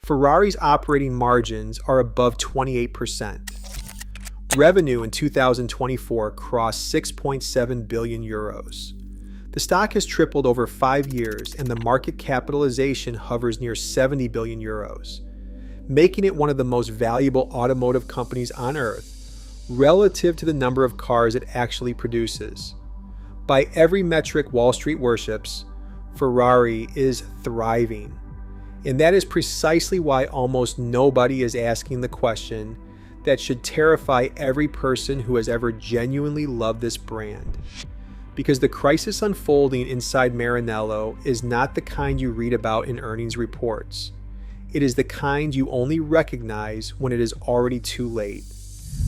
Ferrari's operating margins are above 28%. Revenue in 2024 crossed 6.7 billion euros. The stock has tripled over 5 years, and the market capitalization hovers near 70 billion euros, making it one of the most valuable automotive companies on earth relative to the number of cars it actually produces. By every metric Wall Street worships, Ferrari is thriving. And that is precisely why almost nobody is asking the question that should terrify every person who has ever genuinely loved this brand. Because the crisis unfolding inside Maranello is not the kind you read about in earnings reports. It is the kind you only recognize when it is already too late.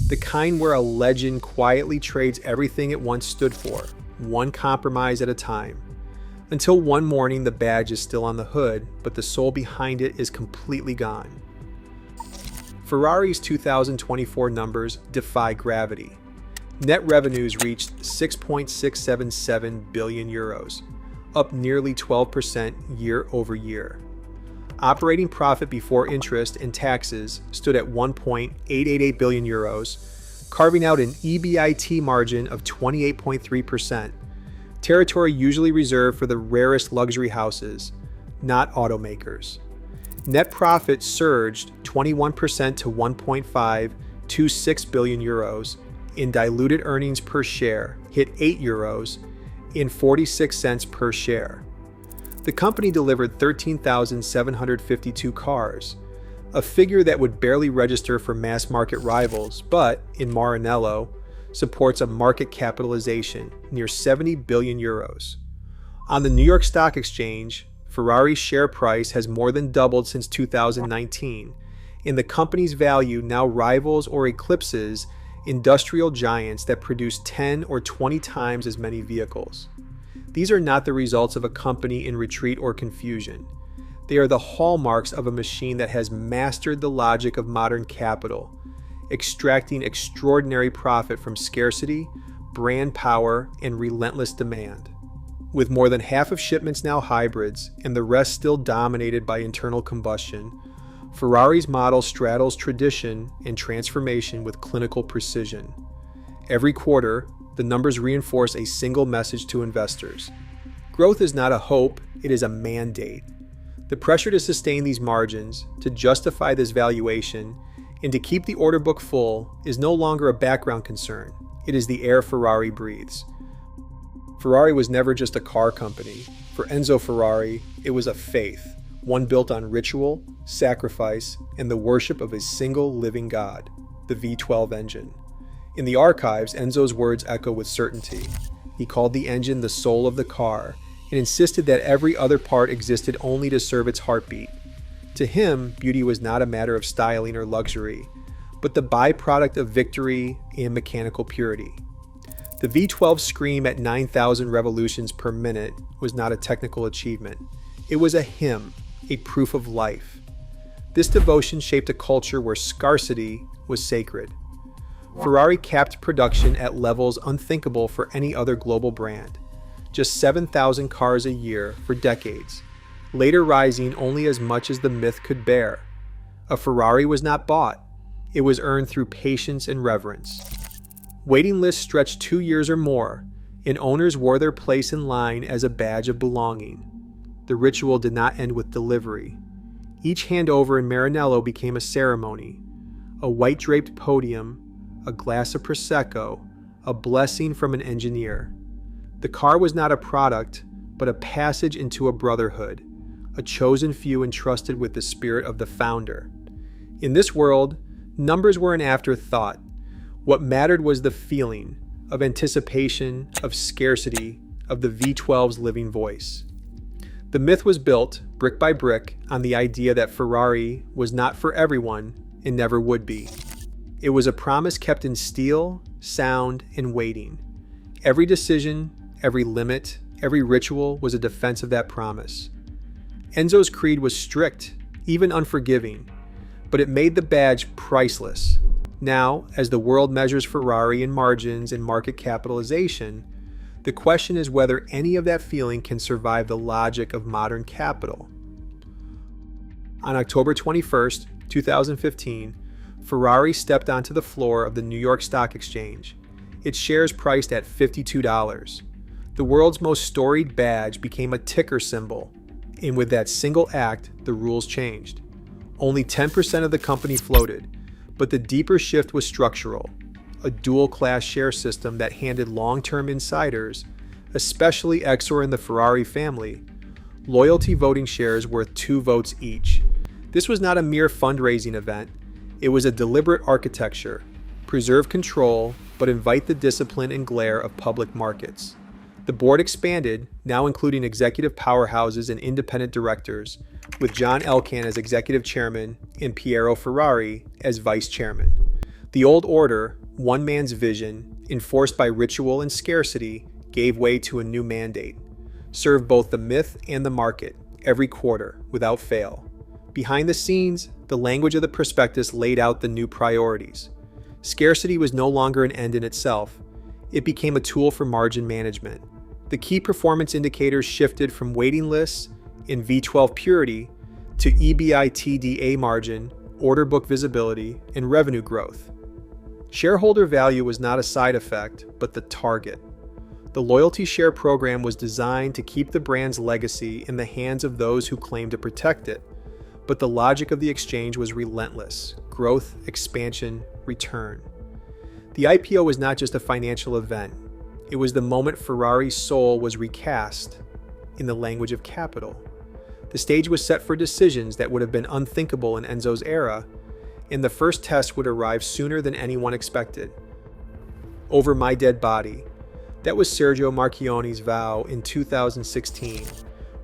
The kind where a legend quietly trades everything it once stood for, one compromise at a time. Until one morning the badge is still on the hood, but the soul behind it is completely gone. Ferrari's 2024 numbers defy gravity. Net revenues reached 6.677 billion euros, up nearly 12% year over year. Operating profit before interest and taxes stood at 1.888 billion euros, carving out an EBIT margin of 28.3%, territory usually reserved for the rarest luxury houses, not automakers. Net profit surged 21% to 1.526 billion euros, and diluted earnings per share hit 8 euros and 46 cents per share. The company delivered 13,752 cars, a figure that would barely register for mass market rivals, but, in Maranello, supports a market capitalization near 70 billion euros. On the New York Stock Exchange, Ferrari's share price has more than doubled since 2019, and the company's value now rivals or eclipses industrial giants that produce 10 or 20 times as many vehicles. These are not the results of a company in retreat or confusion. They are the hallmarks of a machine that has mastered the logic of modern capital, extracting extraordinary profit from scarcity, brand power, and relentless demand. With more than half of shipments now hybrids and the rest still dominated by internal combustion, Ferrari's model straddles tradition and transformation with clinical precision. Every quarter, the numbers reinforce a single message to investors. Growth is not a hope, it is a mandate. The pressure to sustain these margins, to justify this valuation, and to keep the order book full is no longer a background concern. It is the air Ferrari breathes. Ferrari was never just a car company. For Enzo Ferrari, it was a faith, one built on ritual, sacrifice, and the worship of a single living God, the V12 engine. In the archives, Enzo's words echo with certainty. He called the engine the soul of the car and insisted that every other part existed only to serve its heartbeat. To him, beauty was not a matter of styling or luxury, but the byproduct of victory and mechanical purity. The V12's scream at 9,000 revolutions per minute was not a technical achievement. It was a hymn, a proof of life. This devotion shaped a culture where scarcity was sacred. Ferrari capped production at levels unthinkable for any other global brand. Just 7,000 cars a year for decades, later rising only as much as the myth could bear. A Ferrari was not bought. It was earned through patience and reverence. Waiting lists stretched 2 years or more, and owners wore their place in line as a badge of belonging. The ritual did not end with delivery. Each handover in Maranello became a ceremony. A white-draped podium, a glass of Prosecco, a blessing from an engineer. The car was not a product, but a passage into a brotherhood, a chosen few entrusted with the spirit of the founder. In this world, numbers were an afterthought. What mattered was the feeling of anticipation, of scarcity, of the V12's living voice. The myth was built, brick by brick, on the idea that Ferrari was not for everyone and never would be. It was a promise kept in steel, sound, and waiting. Every decision, every limit, every ritual was a defense of that promise. Enzo's creed was strict, even unforgiving, but it made the badge priceless. Now, as the world measures Ferrari in margins and market capitalization, the question is whether any of that feeling can survive the logic of modern capital. On October 21st, 2015, Ferrari stepped onto the floor of the New York Stock Exchange, its shares priced at $52. The world's most storied badge became a ticker symbol, and with that single act, the rules changed. Only 10% of the company floated, but the deeper shift was structural, a dual-class share system that handed long-term insiders, especially Exor and the Ferrari family, loyalty voting shares worth 2 votes each. This was not a mere fundraising event. It was a deliberate architecture. Preserve control, but invite the discipline and glare of public markets. The board expanded, now including executive powerhouses and independent directors, with John Elkann as executive chairman and Piero Ferrari as vice chairman. The old order, one man's vision, enforced by ritual and scarcity, gave way to a new mandate. Serve both the myth and the market, every quarter, without fail. Behind the scenes, the language of the prospectus laid out the new priorities. Scarcity was no longer an end in itself. It became a tool for margin management. The key performance indicators shifted from waiting lists in V12 purity to EBITDA margin, order book visibility, and revenue growth. Shareholder value was not a side effect, but the target. The loyalty share program was designed to keep the brand's legacy in the hands of those who claimed to protect it, but the logic of the exchange was relentless: growth, expansion, return. The IPO was not just a financial event. It was the moment Ferrari's soul was recast in the language of capital. The stage was set for decisions that would have been unthinkable in Enzo's era, and the first test would arrive sooner than anyone expected. Over my dead body. That was Sergio Marchionne's vow in 2016,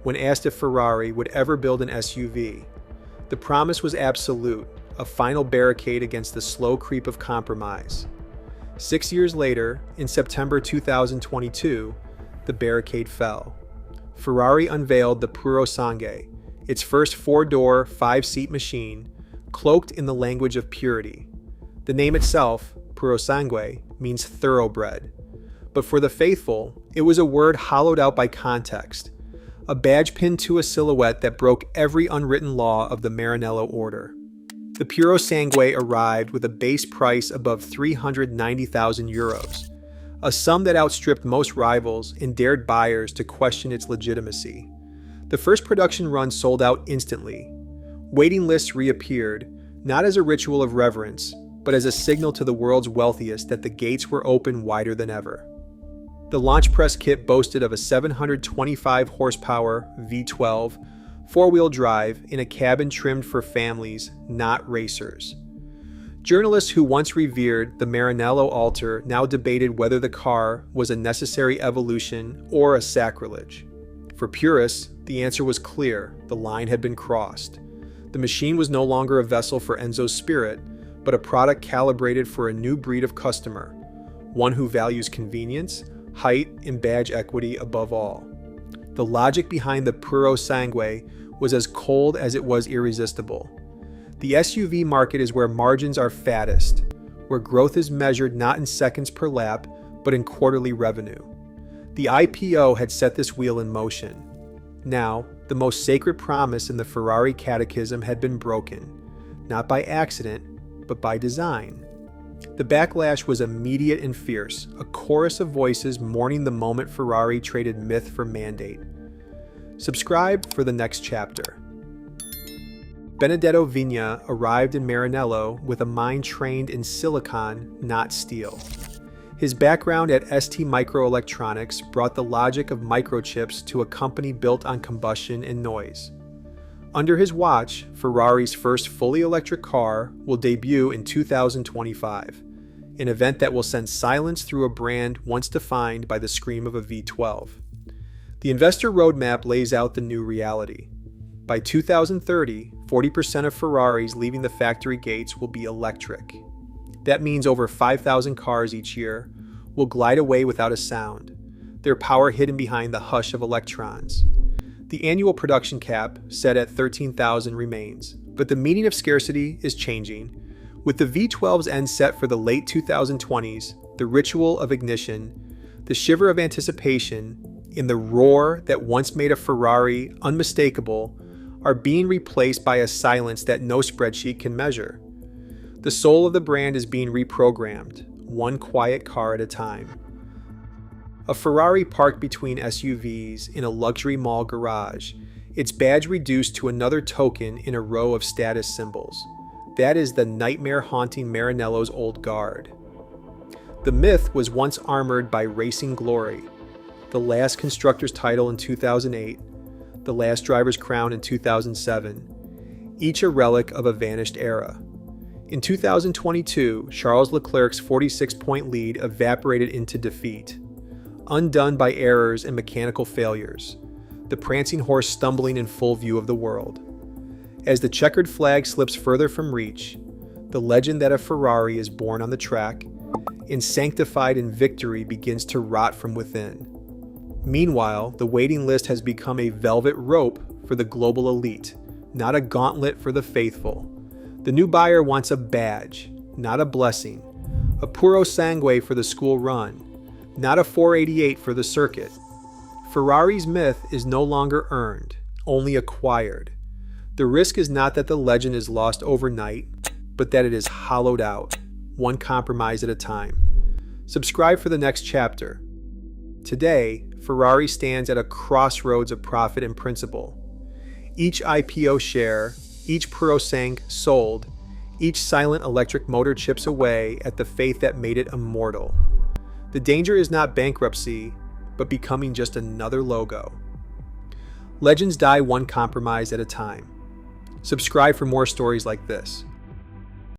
when asked if Ferrari would ever build an SUV. The promise was absolute, a final barricade against the slow creep of compromise. 6 years later, in September 2022, the barricade fell. Ferrari unveiled the Purosangue, its first 4-door, 5-seat machine, cloaked in the language of purity. The name itself, Purosangue, means thoroughbred. But for the faithful, it was a word hollowed out by context, a badge pinned to a silhouette that broke every unwritten law of the Maranello order. The Purosangue arrived with a base price above 390,000 euros, a sum that outstripped most rivals and dared buyers to question its legitimacy. The first production run sold out instantly. Waiting lists reappeared, not as a ritual of reverence, but as a signal to the world's wealthiest that the gates were open wider than ever. The launch press kit boasted of a 725 horsepower V12 4-wheel drive in a cabin trimmed for families, not racers. Journalists who once revered the Maranello altar now debated whether the car was a necessary evolution or a sacrilege. For purists, the answer was clear: the line had been crossed. The machine was no longer a vessel for Enzo's spirit, but a product calibrated for a new breed of customer, one who values convenience, height, and badge equity above all. The logic behind the Purosangue was as cold as it was irresistible. The SUV market is where margins are fattest, where growth is measured not in seconds per lap, but in quarterly revenue. The IPO had set this wheel in motion. Now, the most sacred promise in the Ferrari catechism had been broken, not by accident, but by design. The backlash was immediate and fierce, a chorus of voices mourning the moment Ferrari traded myth for mandate. Subscribe for the next chapter. Benedetto Vigna arrived in Maranello with a mind trained in silicon, not steel. His background at ST Microelectronics brought the logic of microchips to a company built on combustion and noise. Under his watch, Ferrari's first fully electric car will debut in 2025, an event that will send silence through a brand once defined by the scream of a V12. The investor roadmap lays out the new reality. By 2030, 40% of Ferraris leaving the factory gates will be electric. That means over 5,000 cars each year will glide away without a sound, their power hidden behind the hush of electrons. The annual production cap, set at 13,000, remains, but the meaning of scarcity is changing. With the V12's end set for the late 2020s, the ritual of ignition, the shiver of anticipation, and the roar that once made a Ferrari unmistakable are being replaced by a silence that no spreadsheet can measure. The soul of the brand is being reprogrammed, one quiet car at a time. A Ferrari parked between SUVs in a luxury mall garage, its badge reduced to another token in a row of status symbols. That is the nightmare haunting Maranello's old guard. The myth was once armored by racing glory, the last constructor's title in 2008, the last driver's crown in 2007, each a relic of a vanished era. In 2022, Charles Leclerc's 46-point lead evaporated into defeat, undone by errors and mechanical failures, the prancing horse stumbling in full view of the world. As the checkered flag slips further from reach, the legend that a Ferrari is born on the track and sanctified in victory begins to rot from within. Meanwhile, the waiting list has become a velvet rope for the global elite, not a gauntlet for the faithful. The new buyer wants a badge, not a blessing, a Purosangue for the school run, not a 488 for the circuit. Ferrari's myth is no longer earned, only acquired. The risk is not that the legend is lost overnight, but that it is hollowed out, one compromise at a time. Subscribe for the next chapter. Today, Ferrari stands at a crossroads of profit and principle. Each IPO share, each Purosangue sold, each silent electric motor chips away at the faith that made it immortal. The danger is not bankruptcy, but becoming just another logo. Legends die one compromise at a time. Subscribe for more stories like this.